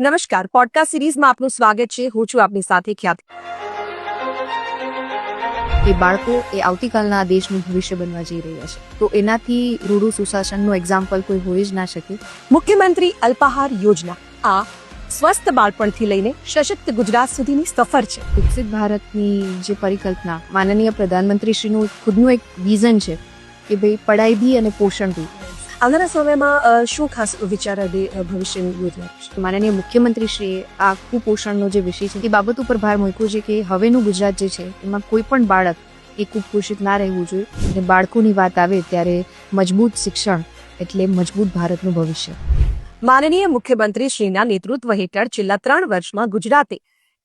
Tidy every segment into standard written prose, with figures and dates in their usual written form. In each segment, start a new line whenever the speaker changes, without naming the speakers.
નમસ્કાર, પોડકાસ્ટ સિરીઝમાં આપનું સ્વાગત છે. હું છું આપની સાથે ખ્યાતિ.
એ બાળકો એ આવતીકાલના દેશનું ભવિષ્ય બનવા જઈ રહ્યા છે, તો એનાથી રૂડુ સુશાસનનું એક્ઝામ્પલ કોઈ હોઈ જ ના શકે.
મુખ્યમંત્રી અલ્પાહાર યોજના આ સ્વસ્થ બાળપણથી લઈને સશક્ત ગુજરાત સુધીની સફર છે.
વિકસિત ભારતની જે પરિકલ્પના માનનીય પ્રધાનમંત્રીશ્રીનું ખુદનું એક વિઝન છે કે ભાઈ પઢાઈ ભી અને પોષણ ભી.
આવનારા સમયમાં શું ખાસ વિચાર ભવિષ્યની યોજના છે?
માનનીય મુખ્યમંત્રીશ્રીએ આ કુપોષણનો જે વિષય છે એ બાબત ઉપર ભાર મૂક્યો છે કે હવેનું ગુજરાત જે છે એમાં કોઈ પણ બાળક એ કુપોષિત ના રહેવું જોઈએ. અને બાળકોની વાત આવે ત્યારે મજબૂત શિક્ષણ એટલે મજબૂત ભારતનું ભવિષ્ય.
માનનીય મુખ્યમંત્રી શ્રીના નેતૃત્વ હેઠળ છેલ્લા 3 વર્ષમાં ગુજરાતે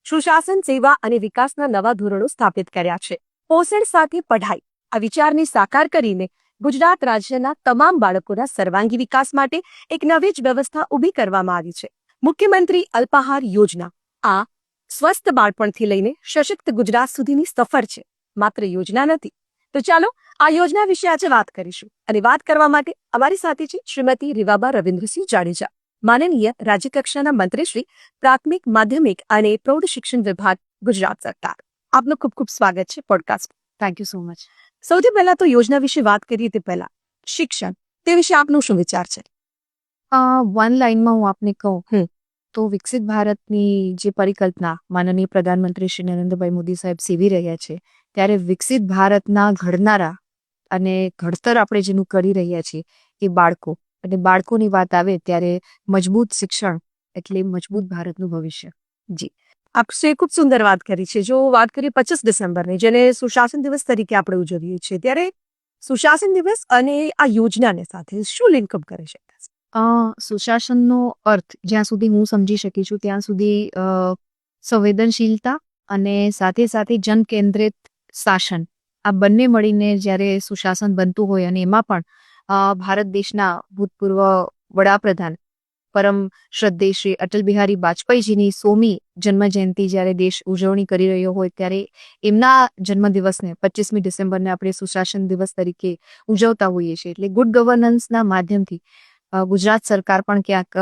સુશાસન, સેવા અને વિકાસના નવા ધોરણો સ્થાપિત કર્યા છે. પોષણ સાથે પઢાઈ આ વિચારને સાકાર કરીને ગુજરાત રાજ્યના તમામ બાળકોના સર્વાંગી વિકાસ માટે એક નવી જ વ્યવસ્થા ઊભી કરવામાં આવી છે. મુખ્યમંત્રી અલ્પાહાર યોજના આ સ્વસ્થ બાળપણથી લઈને સશક્ત ગુજરાત સુધીની સફર છે, માત્ર યોજના નથી. તો ચાલો આ યોજના વિશે આજે વાત કરીશું. અને વાત કરવા માટે અમારી સાથે છે શ્રીમતી રીવાબા રવિન્દ્રસિંહ જાડેજા, માનનીય રાજ્યકક્ષાના મંત્રી શ્રી પ્રાથમિક, માધ્યમિક અને પ્રૌઢ શિક્ષણ વિભાગ, ગુજરાત સરકાર. આપનું ખૂબ ખૂબ સ્વાગત છે podcast.
Thank you so much.
સૌથી પહેલા તો યોજના વિશે વાત કરીએ તે પહેલા શિક્ષણ, તે વિશે આપનો શું વિચાર છે?
વન લાઇનમાં હું આપને કહું તો વિકસિત ભારતની જે પરિકલ્પના માનનીય પ્રધાનમંત્રી શ્રી નરેન્દ્રભાઈ મોદી સાહેબ સેવી રહ્યા છે, ત્યારે વિકસિત ભારતના ઘડનારા અને ઘડતર આપણે જેનું કરી રહ્યા છીએ એ બાળકો. અને બાળકોની વાત આવે ત્યારે મજબૂત શિક્ષણ એટલે મજબૂત ભારતનું ભવિષ્ય.
જી, આપે ખૂબ સુંદર વાત કરી છે. જો વાત કરીએ 25 ડિસેમ્બરની, જેને સુશાસન દિવસ તરીકે આપણે ઉજવીએ છીએ, ત્યારે સુશાસન દિવસ અને આ યોજનાને સાથે શું લિંકઅપ કરી શકાય?
સુશાસનનો અર્થ જ્યાં સુધી હું સમજી શકી છું ત્યાં સુધી સંવેદનશીલતા અને સાથે સાથે જન કેન્દ્રિત શાસન, આ બંને મળીને જ્યારે સુશાસન બનતું હોય અને એમાં પણ ભારત દેશના ભૂતપૂર્વ વડાપ્રધાન પરમ શ્રદ્ધેય શ્રી અટલ બિહારી વાજપેયીજીની 100મી જન્મજયંતિ જ્યારે દેશ ઉજવણી કરી રહ્યો હોય ત્યારે એમના જન્મદિવસને 25મી ડિસેમ્બરને આપણે સુશાસન દિવસ તરીકે ઉજવતા હોઈએ છીએ. એટલે ગુડ ગવર્નન્સના માધ્યમથી ગુજરાત સરકાર પણ ક્યાંક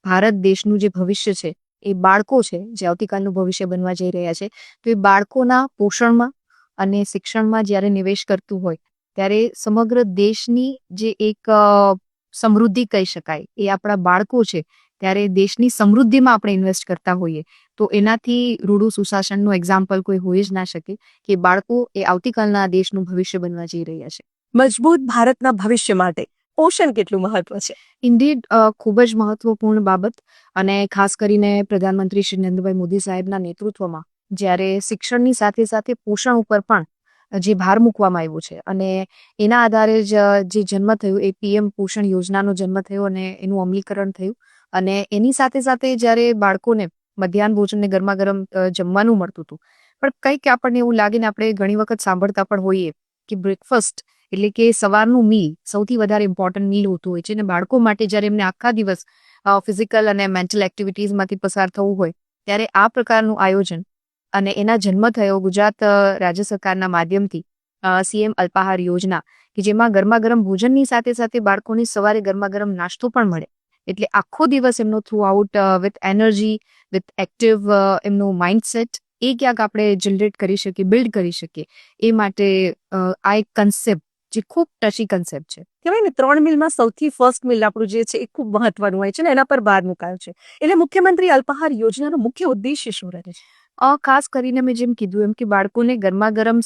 ભારત દેશનું જે ભવિષ્ય છે એ બાળકો છે જે આવતીકાલનું ભવિષ્ય બનવા જઈ રહ્યા છે, તો એ બાળકોના પોષણમાં અને શિક્ષણમાં જ્યારે નિવેશ કરતું હોય ત્યારે સમગ્ર દેશની જે એક સમૃદ્ધિ કહી શકાય એ આપણા બાળકો છે, ત્યારે દેશની સમૃદ્ધિમાં આપણે ઇન્વેસ્ટ કરતા હોઈએ તો એનાથી રૂડુ સુશાસનનું એક્ઝામ્પલ કોઈ હોઈ જ ના શકે કે બાળકો એ આવતીકાલના દેશનું ભવિષ્ય બનવા જઈ રહ્યા છે.
મજબૂત ભારતના ભવિષ્ય માટે પોષણ કેટલું મહત્વ છે?
ઇન્ડીડ ખૂબ જ મહત્વપૂર્ણ બાબત. અને ખાસ કરીને પ્રધાનમંત્રી શ્રી નરેન્દ્રભાઈ મોદી સાહેબના નેતૃત્વમાં જ્યારે શિક્ષણની સાથે સાથે પોષણ ઉપર પણ જે ભાર મૂકવામાં આવ્યો છે અને એના આધારે જ જે જન્મ થયું એ પીએમ પોષણ યોજનાનો જન્મ થયો અને એનું અમલીકરણ થયું. અને એની સાથે સાથે જ્યારે બાળકોને મધ્યાહન ભોજનને ગરમા ગરમ જમવાનું મળતું હતું, પણ કંઈક આપણને એવું લાગે ને આપણે ઘણી વખત સાંભળતા પણ હોઈએ કે બ્રેકફાસ્ટ એટલે કે સવારનું મીલ સૌથી વધારે ઇમ્પોર્ટન્ટ મીલ હોતું હોય છે. અને બાળકો માટે જ્યારે એમને આખા દિવસ ફિઝિકલ અને મેન્ટલ એક્ટિવિટીઝમાંથી પસાર થવું હોય ત્યારે આ પ્રકારનું આયોજન અને એના જન્મ થયો ગુજરાત રાજ્ય સરકારના માધ્યમથી સીએમ અલ્પાહાર યોજના, કે જેમાં ગરમા ગરમ ભોજનની સાથે સાથે બાળકોને સવારે ગરમા ગરમ નાસ્તો પણ મળે. એટલે આખો દિવસ એમનો through out with energy, with active એમનો માઇન્ડસેટ એ ક્યાંક આપણે જનરેટ કરી શકીએ, બિલ્ડ કરી શકીએ. એ માટે આ એક કન્સેપ્ટ જે ખૂબ ટચી કન્સેપ્ટ છે.
કહેવાય ને 3 મિલમાં સૌથી ફર્સ્ટ મિલ આપણું જે છે એ ખૂબ મહત્વનું હોય છે ને એના પર ભાર મુકાયો છે. એટલે મુખ્યમંત્રી અલ્પાહાર યોજનાનો મુખ્ય ઉદ્દેશ્ય શું રહે છે?
ખાસ કરીને મેં જેમ કીધું એમ કે બાળકોને ગરમા ગરમ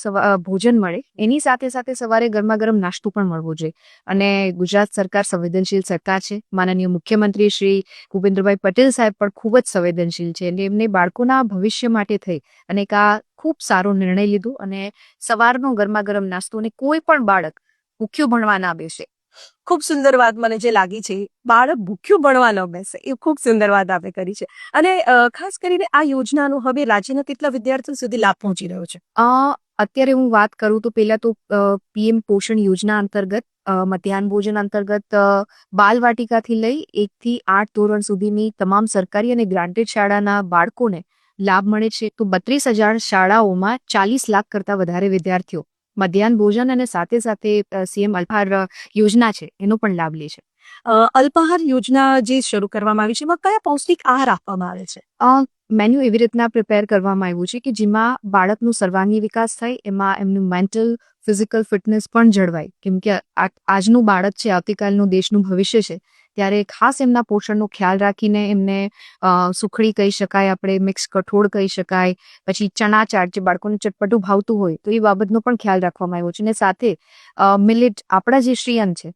ભોજન મળે, એની સાથે સાથે સવારે ગરમા ગરમ નાસ્તો પણ મળવો જોઈએ. અને ગુજરાત સરકાર સંવેદનશીલ સરકાર છે. માનનીય મુખ્યમંત્રી શ્રી ભૂપેન્દ્રભાઈ પટેલ સાહેબ પણ ખૂબ જ સંવેદનશીલ છે. એટલે એમને બાળકોના ભવિષ્ય માટે થઈ અને એક આ ખૂબ સારો નિર્ણય લીધો. અને સવારનો ગરમા ગરમ નાસ્તો, અને કોઈ પણ બાળક ભૂખ્યું ભણવા ના બેસે.
ખૂબ સુંદર વાત મને જે લાગી છે, બાળક ભૂખ્યું ભણવા ન બેસે, એ ખૂબ સુંદર વાત આપે કરી છે. અને ખાસ કરીને આ યોજનાનો હવે રાજ્યના કેટલા વિદ્યાર્થીઓ સુધી લાભ પહોંચી રહ્યો છે?
અત્યારે હું વાત કરું તો પહેલા તો પીએમ પોષણ યોજના અંતર્ગત મધ્યાહન ભોજન અંતર્ગત બાલવાટિકાથી લઈ 1 થી 8 ધોરણ સુધીની તમામ સરકારી અને ગ્રાન્ટેડ શાળાના બાળકોને લાભ મળે છે. તો 32,000 શાળાઓમાં 40 લાખ કરતા વધારે વિદ્યાર્થીઓ મધ્યાહન ભોજન અને સાથે સાથે સીએમ અલ્પાહાર યોજના છે એનો પણ લાભ લે છે.
અલ્પાહાર યોજના જે શરૂ કરવામાં આવી છે એમાં કયા પૌષ્ટિક આહાર આપવામાં આવે છે?
મેન્યુ એવી રીતના પ્રિપેર કરવામાં આવ્યું છે કે જેમાં બાળકનું સર્વાંગી વિકાસ થાય, એમાં એમનું મેન્ટલ ફિઝિકલ ફિટનેસ પણ જળવાય, કેમ કે આજનું બાળક છે આવતીકાલનું દેશનું ભવિષ્ય છે. ત્યારે ખાસ એમના પોષણનો ખ્યાલ રાખીને એમને સુખડી કહી શકાય, આપણે મિક્સ કઠોળ કહી શકાય, પછી ચણા ચાટ જે બાળકોને ચટપટું ભાવતું હોય તો એ બાબતનો પણ ખ્યાલ રાખવામાં આવ્યો છે. અને સાથે મિલેટ આપણા જે શ્રીયન છે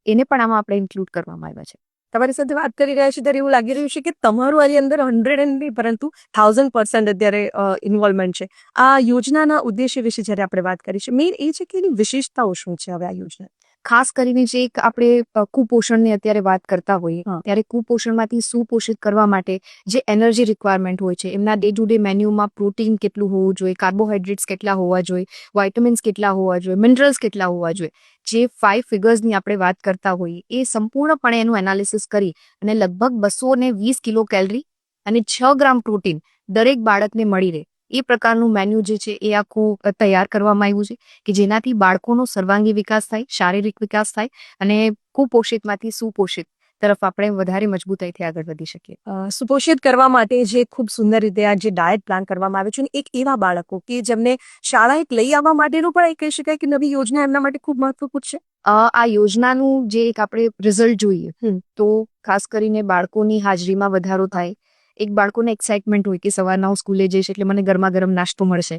એને પણ આમાં આપણે ઇન્ક્લુડ કરવામાં આવ્યા છે.
તમારી સાથે વાત કરી રહ્યા છે ત્યારે એવું લાગી રહ્યું છે કે તમારું આની અંદર 100 નહીં પરંતુ 1000% અત્યારે ઇન્વોલ્વમેન્ટ છે. આ યોજનાના ઉદ્દેશ્ય વિશે જ્યારે આપણે વાત કરી છે, મેઇન એ છે કે એની વિશેષતાઓ શું છે હવે આ યોજના?
ખાસ કરીને જે એક આપણે કુપોષણની અત્યારે વાત કરતા હોઈએ ત્યારે કુપોષણમાંથી સુપોષિત કરવા માટે જે એનર્જી રિક્વાયરમેન્ટ હોય છે, એમના ડે ટુ ડે મેન્યુમાં પ્રોટીન કેટલું હોવું જોઈએ, કાર્બોહાઈડ્રેટ્સ કેટલા હોવા જોઈએ, વાઇટામિન્સ કેટલા હોવા જોઈએ, મિનરલ્સ કેટલા હોવા જોઈએ, જે 5 ફિગર્સની આપણે વાત કરતા હોઈએ એ સંપૂર્ણપણે એનું એનાલિસિસ કરી અને લગભગ 220 કિલો કેલરી અને 6 ગ્રામ પ્રોટીન દરેક બાળકને મળી રહે એ પ્રકારનું મેન્યુ જે છે એ આખું તૈયાર કરવામાં આવ્યું છે કે જેનાથી બાળકોનો સર્વાંગી વિકાસ થાય, શારીરિક વિકાસ થાય અને કુપોષિતમાંથી સુપોષિત તરફ આપણે વધારે મજબૂતાઈથી આગળ વધી શકીએ.
સુપોષિત કરવા માટે જે ખૂબ સુંદર રીતે આ જે ડાયટ પ્લાન કરવામાં આવ્યો છે અને એક એવા બાળકો કે જેમને શાળાએ લઈ આવવા માટેનું પણ એ કહી શકાય કે નવી યોજના એમના માટે ખૂબ મહત્વપૂર્ણ છે.
આ યોજનાનું જે એક આપણે રિઝલ્ટ જોઈએ તો ખાસ કરીને બાળકોની હાજરીમાં વધારો થાય. એક બાળકોને એક્સાઇટમેન્ટ હોય કે સવારના હું સ્કૂલે જઈશ એટલે મને ગરમા ગરમ નાસ્તો મળશે,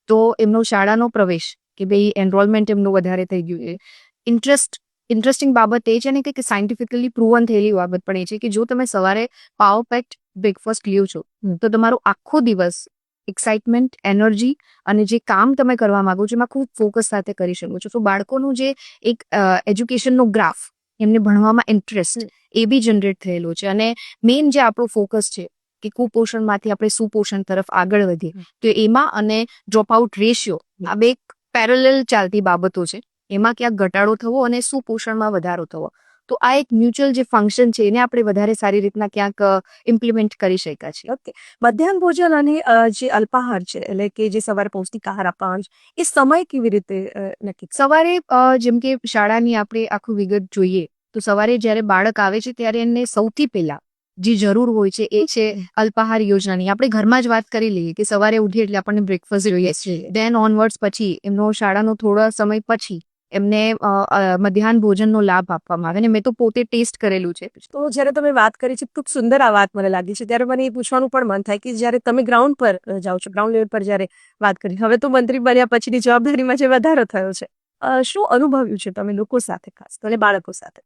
તો એમનો શાળાનો પ્રવેશ કે ભાઈ એનરોલમેન્ટ એમનું વધારે થઈ ગયું છે. ઇન્ટરેસ્ટિંગ બાબત એ છે ને કે સાયન્ટિફિકલી પ્રૂવન થયેલી બાબત પણ એ છે કે જો તમે સવારે પાવર પેક્ડ બ્રેકફાસ્ટ લ્યો છો તો તમારો આખો દિવસ એક્સાઇટમેન્ટ, એનર્જી અને જે કામ તમે કરવા માંગો છો એમાં ખૂબ ફોકસ સાથે કરી શકો છો. તો બાળકોનું જે એક એજ્યુકેશનનો ગ્રાફ, એમને ભણવામાં ઇન્ટરેસ્ટ એ બી જનરેટ થયેલો છે. અને મેઇન જે આપણો ફોકસ છે કે કુપોષણમાંથી આપણે સુપોષણ તરફ આગળ વધીએ, તો એમાં અને ડ્રોપ આઉટ રેશિયો આ બે પેરેલલ ચાલતી બાબતો છે. એમાં ક્યાંક ઘટાડો થવો અને સુપોષણમાં વધારો થવો, તો આ એક મ્યુચ્યુઅલ જે ફંક્શન છે એને આપણે વધારે સારી રીતના ક્યાંક ઇમ્પ્લિમેન્ટ કરી શક્યા છીએ.
ઓકે, મધ્યાહન ભોજન અને જે અલ્પાહાર છે એટલે કે જે સવારે પૌષ્ટિક આહાર આપવાનો છે એ સમય કેવી રીતે નક્કી?
સવારે જેમ કે શાળાની આપણે આખું વિગત જોઈએ તો સવારે જ્યારે બાળક આવે છે ત્યારે એને સૌથી પહેલા જે જરૂર હોય છે એ છે અલ્પાહાર યોજનાની. આપણે ઘરમાં જ વાત કરી લઈએ કે સવારે ઉઠીએ એટલે આપણને બ્રેકફાસ્ટ જોઈએ છે. ધેન ઓનવર્ડ્સ પછી એમનો શાળાનો થોડા સમય પછી એમને મધ્યાહન ભોજનનો લાભ આપવામાં આવે. અને મેં તો પોતે ટેસ્ટ કરેલું છે.
તો જ્યારે તમે વાત કરી છે ખૂબ સુંદર આ વાત મને લાગી છે, ત્યારે મને એ પૂછવાનું પણ મન થાય કે જ્યારે તમે ગ્રાઉન્ડ પર જાઓ છો, ગ્રાઉન્ડ લેવલ પર જ્યારે વાત કરી, હવે તો મંત્રી બન્યા પછીની જવાબદારીમાં જે વધારો થયો છે, શું અનુભવ્યું છે તમે લોકો સાથે, ખાસ તો બાળકો સાથે?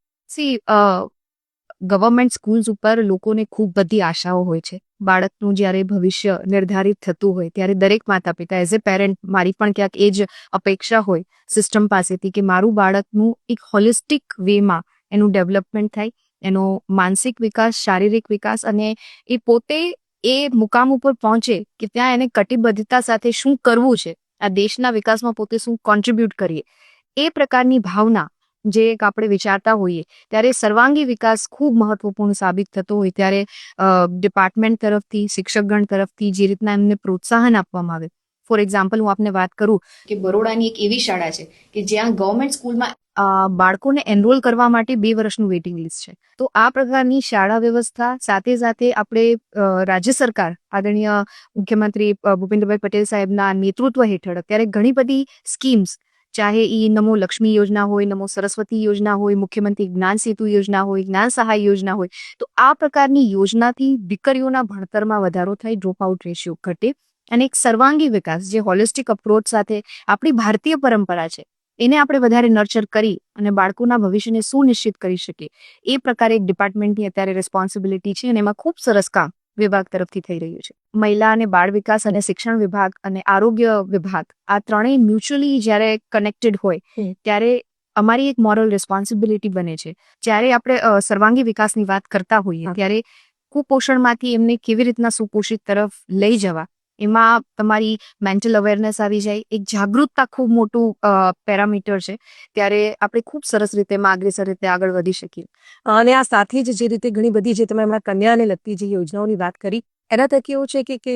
ગવર્મેન્ટ સ્કૂલ્સ ઉપર લોકોને ખૂબ બધી આશાઓ હોય છે. બાળકનું જ્યારે ભવિષ્ય નિર્ધારિત થતું હોય ત્યારે દરેક માતા પિતા એઝ એ પેરેન્ટ મારી પણ ક્યાંક એ જ અપેક્ષા હોય સિસ્ટમ પાસેથી કે મારું બાળકનું એક હોલિસ્ટિક વેમાં એનું ડેવલપમેન્ટ થાય, એનો માનસિક વિકાસ, શારીરિક વિકાસ, અને એ પોતે એ મુકામ ઉપર પહોંચે કે ત્યાં એને કટિબદ્ધતા સાથે શું કરવું છે, આ દેશના વિકાસમાં પોતે શું કોન્ટ્રીબ્યુટ કરીએ, એ પ્રકારની ભાવના જે એક આપણે વિચારતા હોઈએ ત્યારે સર્વાંગી વિકાસ ખૂબ મહત્વપૂર્ણ સાબિત થતો હોય. ત્યારે ડિપાર્ટમેન્ટ તરફથી, શિક્ષકગણ તરફથી જે રીતના એમને પ્રોત્સાહન આપવામાં આવે. ફોર એક્ઝામ્પલ હું આપને વાત કરું કે બરોડાની એક એવી શાળા છે કે જ્યાં ગવર્મેન્ટ સ્કૂલમાં બાળકોને એનરોલ કરવા માટે 2 વર્ષનું વેઇટિંગ લિસ્ટ છે. તો આ પ્રકારની શાળા વ્યવસ્થા સાથે સાથે આપણે રાજ્ય સરકાર આદરણીય મુખ્યમંત્રી ભૂપેન્દ્રભાઈ પટેલ સાહેબના નેતૃત્વ હેઠળ અત્યારે ઘણી બધી સ્કીમ્સ, ચાહે એ નમો લક્ષ્મી યોજના હોય, નમો સરસ્વતી યોજના હોય, મુખ્યમંત્રી જ્ઞાન સેતુ યોજના હોય, જ્ઞાન સહાય યોજના હોય, તો આ પ્રકારની યોજનાથી દીકરીઓના ભણતરમાં વધારો થાય, ડ્રોપ આઉટ રેશિયો ઘટે અને એક સર્વાંગી વિકાસ જે હોલિસ્ટિક અપ્રોચ સાથે આપણી ભારતીય પરંપરા છે એને આપણે વધારે નર્ચર કરી અને બાળકોના ભવિષ્યને સુનિશ્ચિત કરી શકીએ, એ પ્રકારે એક ડિપાર્ટમેન્ટની અત્યારે રિસ્પોન્સિબિલિટી છે અને એમાં ખૂબ સરસ કામ વિભાગ તરફથી થઈ રહ્યું છે. મહિલા અને બાળ વિકાસ અને શિક્ષણ વિભાગ અને આરોગ્ય વિભાગ આ ત્રણેય મ્યુચ્યુઅલી જ્યારે કનેક્ટેડ હોય ત્યારે અમારી એક મોરલ રિસ્પોન્સિબિલિટી બને છે. જ્યારે આપણે સર્વાંગી વિકાસની વાત કરતા હોઈએ ત્યારે કુપોષણમાંથી એમને કેવી રીતના સુપોષિત તરફ લઈ જવા, એમાં તમારી મેન્ટલ અવેરનેસ આવી જાય, એક જાગૃતતા ખૂબ મોટું પેરામીટર છે. ત્યારે આપણે ખૂબ સરસ રીતે અગ્રેસર રીતે આગળ વધી શકીએ.
અને આ સાથે જ જે રીતે ઘણી બધી જે તમે હમણાં કન્યાને લગતી જે યોજનાઓની વાત કરી, એના થકી એવું છે કે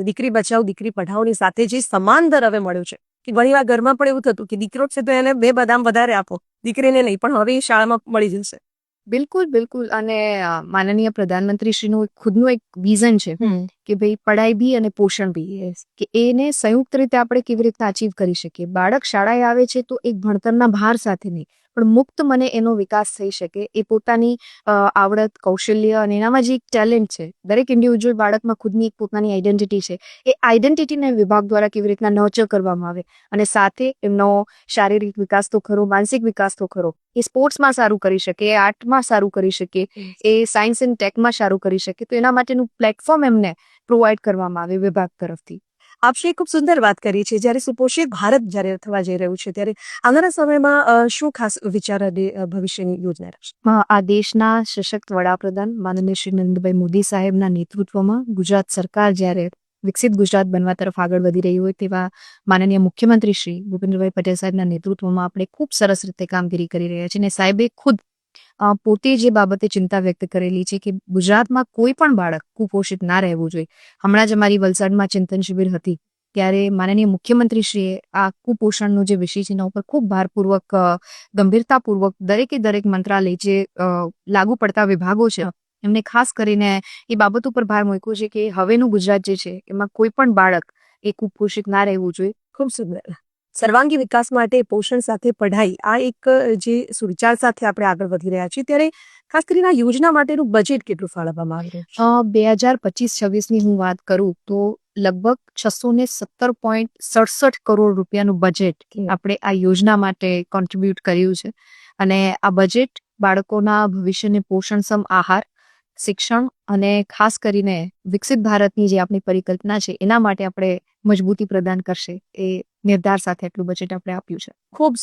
દીકરી બચાવો દીકરી પઢાઓની સાથે જે સમાન દર હવે મળ્યો છે કે ઘણીવાર ઘરમાં પણ એવું થતું કે દીકરો છે તો એને 2 બદામ વધારે આપો, દીકરીને નહીં, પણ હવે એ શાળામાં મળી જશે.
બિલકુલ બિલકુલ. અને માનનીય પ્રધાનમંત્રીશ્રીનું ખુદનું એક વિઝન છે કે ભાઈ પઢાઈ બી અને પોષણ બી, કે એને સંયુક્ત રીતે આપણે કેવી રીતે અચીવ કરી શકીએ. બાળક શાળાએ આવે છે તો એક ભણતરના ભાર સાથે નહીં, પણ મુક્ત મને એનો વિકાસ થઈ શકે, એ પોતાની આવડત, કૌશલ્ય અને એનામાં જે એક ટેલેન્ટ છે, દરેક ઇન્ડિવિજ્યુઅલ બાળકમાં ખુદની એક પોતાની આઈડેન્ટિટી છે, એ આઈડેન્ટિટીને વિભાગ દ્વારા કેવી રીતના નર્ચર કરવામાં આવે, અને સાથે એમનો શારીરિક વિકાસ તો ખરો, માનસિક વિકાસ તો ખરો, એ સ્પોર્ટ્સમાં સારું કરી શકે, એ આર્ટમાં સારું કરી શકે, એ સાયન્સ એન્ડ ટેકમાં સારું કરી શકે, તો એના માટેનું પ્લેટફોર્મ એમને પ્રોવાઈડ કરવામાં આવે વિભાગ તરફથી.
આપશે ખૂબ સુંદર વાત કરી છે. જ્યારે સુપોષિત ભારત જ્યારે થવા જઈ રહ્યું છે, ત્યારે આવનારા સમયમાં શું ખાસ વિચાર અને ભવિષ્યની યોજના રહેશે?
આ દેશના સશક્ત વડાપ્રધાન માનનીય શ્રી નરેન્દ્રભાઈ મોદી સાહેબના નેતૃત્વમાં ગુજરાત સરકાર જ્યારે વિકસિત ગુજરાત બનવા તરફ આગળ વધી રહી હોય, તેવા માનનીય મુખ્યમંત્રી શ્રી ભૂપેન્દ્રભાઈ પટેલ સાહેબના નેતૃત્વમાં આપણે ખૂબ સરસ રીતે કામગીરી કરી રહ્યા છીએ. અને સાહેબે ખુદ પોતે જે બાબતે ચિંતા વ્યક્ત કરેલી છે કે ગુજરાતમાં કોઈ પણ બાળક કુપોષિત ના રહેવું જોઈએ. હમણાં જ અમારી વલસાડમાં ચિંતન શિબિર હતી, ત્યારે માનનીય મુખ્યમંત્રીશ્રીએ આ કુપોષણનો જે વિષય છે એના ઉપર ખૂબ ભારપૂર્વક, ગંભીરતાપૂર્વક દરેક મંત્રાલય જે લાગુ પડતા વિભાગો છે એમને ખાસ કરીને એ બાબત ઉપર ભાર મૂક્યો છે કે હવેનું ગુજરાત જે છે એમાં કોઈ પણ બાળક એ કુપોષિત ના રહેવું જોઈએ.
ખૂબ સુંદર. સર્વાંગી વિકાસ માટે પોષણ સાથે પઢાઈ, આ એક જે સુવિચાર સાથે આપણે આગળ વધી રહ્યા છીએ, ત્યારે ખાસ કરીને આ યોજના માટેનું બજેટ કેટલું ફાળવવામાં આવી રહ્યું છે?
2025-26ની હું વાત કરું તો લગભગ 617.67 કરોડ રૂપિયાનું બજેટ આપણે આ યોજના માટે કોન્ટ્રીબ્યુટ કર્યું છે. અને આ બજેટ બાળકોના ભવિષ્યને પોષણક્ષમ આહાર, શિક્ષણ અને ખાસ કરીને વિકસિત ભારતની જે આપણી પરિકલ્પના છે એના માટે આપણે મજબૂતી પ્રદાન કરશે, એ નિર્ધાર સાથે એટલું બજેટ આપણે આપ્યું છે.
ખૂબ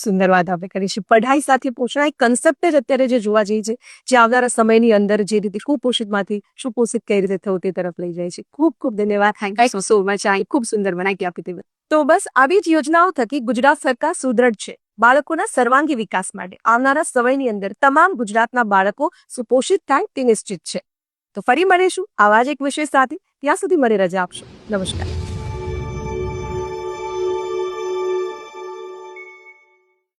સુંદર વાત આપણે કરી છે. પઢાઈ સાથે પોષણ, એક કન્સેપ્ટ જ અત્યારે જે જોવા જઈએ છે, જે આવનારા સમયની અંદર જે રીતે કુપોષિતમાંથી સુપોષિત કઈ રીતે થવું તે તરફ લઈ જાય છે. ખૂબ ધન્યવાદ. Thank you so much. આ ખૂબ સુંદર માહિતી આપી તે. તો બસ આવી જ યોજનાઓ થકી ગુજરાત સરકાર સુદ્રઢ છે બાળકોના સર્વાંગી વિકાસ માટે. આવનારા સમયની અંદર તમામ ગુજરાતના બાળકો સુપોષિત થાય તે નિશ્ચિત છે. તો ફરી મળીશું આવા જ એક વિષય સાથે. ત્યાં સુધી મને રજા આપશો. નમસ્કાર.